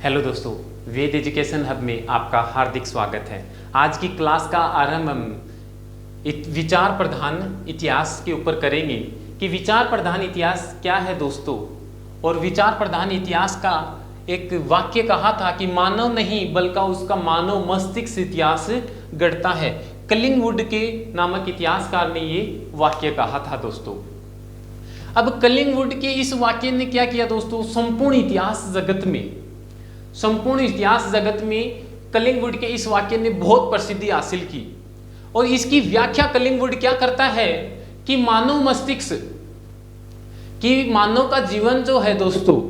Hello दोस्तों, वेद education hub में आपका हार्दिक स्वागत है। आज की क्लास का आरंभ हम विचार प्रधान इतिहास के ऊपर करेंगे कि विचार प्रधान इतिहास क्या है दोस्तों। और विचार प्रधान इतिहास का एक वाक्य कहा था कि मानव नहीं बल्कि उसका मानव मस्तिष्क इतिहास गढ़ता है। कलिंगवुड के नामक इतिहासकार ने ये वाक्य कहा था दोस्तों। अब कलिंगवुड के इस वाक्य ने क्या किया दोस्तों, संपूर्ण इतिहास जगत में कलिंगवुड के इस वाक्य ने बहुत प्रसिद्धि हासिल की। और इसकी व्याख्या कलिंगवुड क्या करता है कि मानव मस्तिष्क कि मानव का जीवन जो है दोस्तों,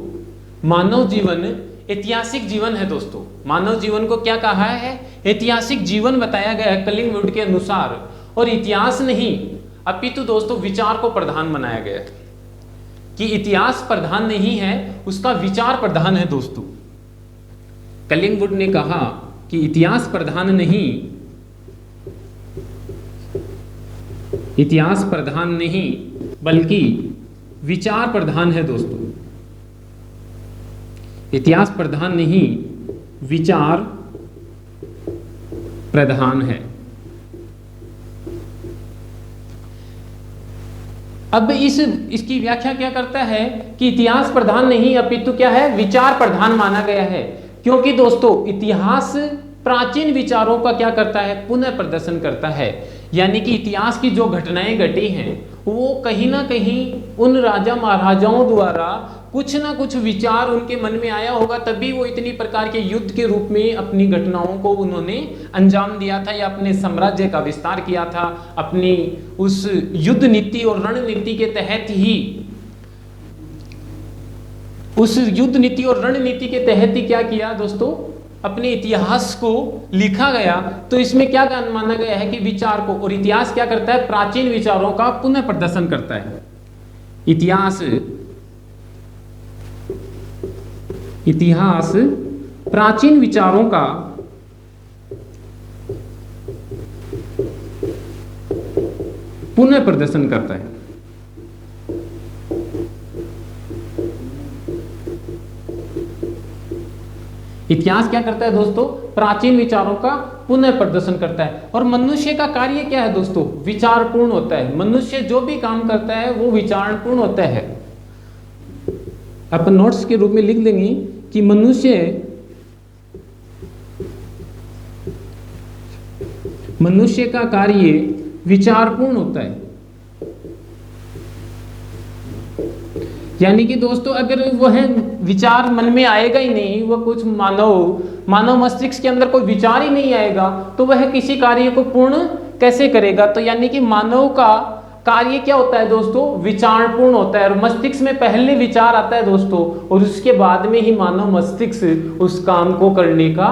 मानव जीवन ऐतिहासिक जीवन है दोस्तों। मानव जीवन को क्या कहा है, ऐतिहासिक जीवन बताया गया है कलिंगवुड के अनुसार। और इतिहास नहीं अपितु दोस्तों विचार को प्रधान बनाया गया है कि इतिहास प्रधान नहीं है, उसका विचार प्रधान है दोस्तों। कलिंगवुड ने कहा कि इतिहास प्रधान नहीं बल्कि विचार प्रधान है दोस्तों। इतिहास प्रधान नहीं, विचार प्रधान है। अब इसकी व्याख्या क्या करता है कि इतिहास प्रधान नहीं अपितु क्या है, विचार प्रधान माना गया है। क्योंकि दोस्तों इतिहास प्राचीन विचारों का क्या करता है, पुनः प्रदर्शन करता है। यानी कि इतिहास की जो घटनाएं घटी हैं वो कहीं ना कहीं उन राजा महाराजाओं द्वारा कुछ ना कुछ विचार उनके मन में आया होगा, तभी वो इतनी प्रकार के युद्ध के रूप में अपनी घटनाओं को उन्होंने अंजाम दिया था या अपने साम्राज्य का विस्तार किया था। अपनी उस युद्ध नीति और रणनीति के तहत ही क्या किया दोस्तों, अपने इतिहास को लिखा गया। तो इसमें क्या माना गया है कि विचार को, और इतिहास क्या करता है, प्राचीन विचारों का पुनः प्रदर्शन करता है। इतिहास प्राचीन विचारों का पुनः प्रदर्शन करता है। इतिहास क्या करता है दोस्तों, प्राचीन विचारों का पुनः प्रदर्शन करता है। और मनुष्य का कार्य क्या है दोस्तों, विचारपूर्ण होता है। मनुष्य जो भी काम करता है वो विचारपूर्ण होता है। अपन नोट्स के रूप में लिख देंगे कि मनुष्य का कार्य विचारपूर्ण होता है। यानी कि दोस्तों अगर वह विचार मन में आएगा ही नहीं, वह कुछ मानव मस्तिष्क के अंदर कोई विचार ही नहीं आएगा, तो वह किसी कार्य को पूर्ण कैसे करेगा। तो यानी कि मानव का कार्य क्या होता है दोस्तों, विचारपूर्ण होता है। और मस्तिष्क में पहले विचार आता है दोस्तों, और उसके बाद में ही मानव मस्तिष्क उस काम को करने का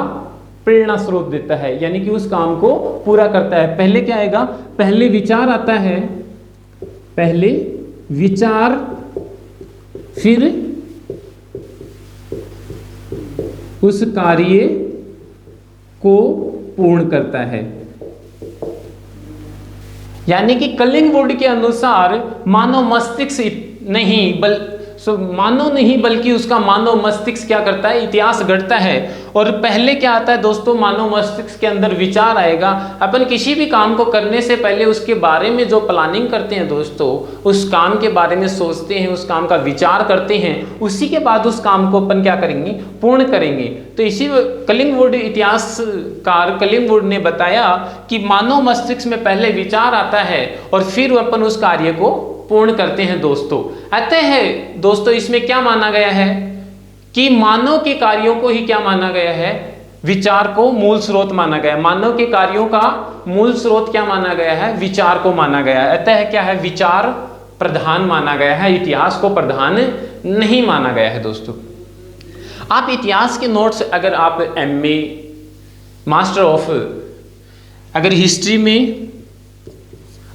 प्रेरणा स्रोत देता है, यानी कि उस काम को पूरा करता है। पहले क्या आएगा, पहले विचार आता है, पहले विचार फिर उस कार्य को पूर्ण करता है। यानी कि कलिंगवुड के अनुसार मानव मस्तिष्क मानव नहीं बल्कि उसका मानव मस्तिष्क क्या करता है, इतिहास गढ़ता है। और पहले क्या आता है दोस्तों, मानव मस्तिष्क के अंदर विचार आएगा। अपन किसी भी काम को करने से पहले उसके बारे में जो प्लानिंग करते हैं दोस्तों, उस काम के बारे में सोचते हैं, उस काम का विचार करते हैं, उसी के बाद उस काम को अपन क्या करेंगे, पूर्ण करेंगे। तो इसी कलिंगवुड इतिहासकार कलिंगवुड ने बताया कि मानव मस्तिष्क में पहले विचार आता है और फिर अपन उस कार्य को पूर्ण करते हैं दोस्तों। अतः दोस्तों इसमें क्या माना गया है कि मानव के कार्यों को ही क्या माना गया है, विचार को मूल स्रोत माना गया है। मानव के कार्यों का मूल स्रोत क्या माना गया है, विचार को माना गया है। अतः क्या है, विचार प्रधान माना गया है, इतिहास को प्रधान नहीं माना गया है दोस्तों। आप इतिहास के नोट्स अगर आप MA मास्टर ऑफ अगर हिस्ट्री में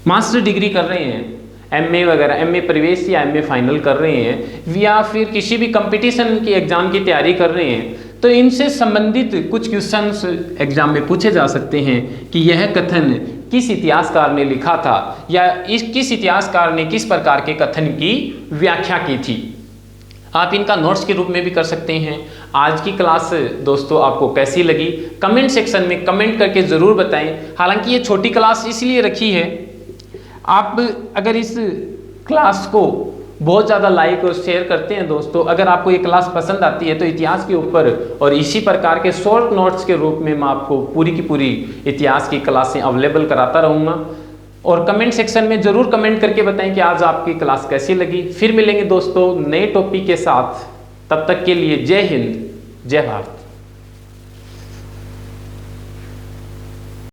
मास्टर डिग्री कर रहे हैं, MA वगैरह, MA प्रवेश या MA फाइनल कर रहे हैं, या फिर किसी भी कंपटीशन की एग्जाम की तैयारी कर रहे हैं, तो इनसे संबंधित कुछ क्वेश्चंस एग्जाम में पूछे जा सकते हैं कि यह कथन किस इतिहासकार ने लिखा था, या किस इतिहासकार ने किस प्रकार के कथन की व्याख्या की थी। आप इनका नोट्स के रूप में भी कर सकते हैं। आज की क्लास दोस्तों आपको कैसी लगी कमेंट सेक्शन में कमेंट करके ज़रूर बताएं। हालांकि ये छोटी क्लास इसलिए रखी है, आप अगर इस क्लास को बहुत ज़्यादा लाइक और शेयर करते हैं दोस्तों, अगर आपको ये क्लास पसंद आती है तो इतिहास के ऊपर और इसी प्रकार के शॉर्ट नोट्स के रूप में मैं आपको पूरी की पूरी इतिहास की क्लासें अवेलेबल कराता रहूँगा। और कमेंट सेक्शन में ज़रूर कमेंट करके बताएं कि आज आपकी क्लास कैसी लगी। फिर मिलेंगे दोस्तों नए टॉपिक के साथ, तब तक के लिए जय हिंद, जय भारत।